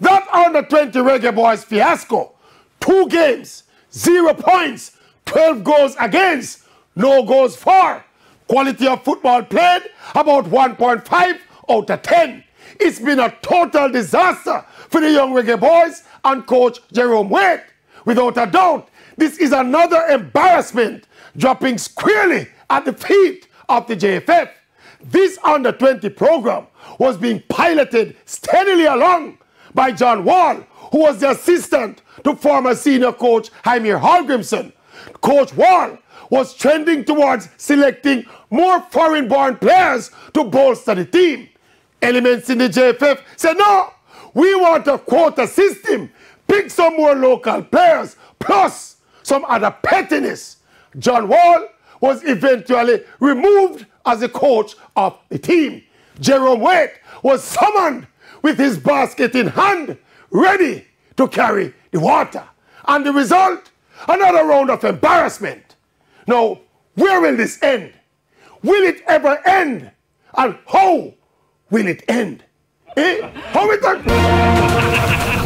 That under-20 Reggae Boyz fiasco. 2 games, 0 points, 12 goals against, no goals for. Quality of football played, about 1.5 out of 10. It's been a total disaster for the young Reggae Boyz and coach Jerome Wade. Without a doubt, this is another embarrassment, dropping squarely at the feet of the JFF. This under-20 program was being piloted steadily along by John Wall, who was the assistant to former senior coach Jaime Hallgrimson. Coach Wall was trending towards selecting more foreign-born players to bolster the team. Elements in the JFF said, no, we want a quota system, pick some more local players, plus some other pettiness. John Wall was eventually removed as the coach of the team. Jerome Wade was summoned with his basket in hand, ready to carry the water. And the result, another round of embarrassment. Now, where will this end? Will it ever end? And how will it end? How will it end?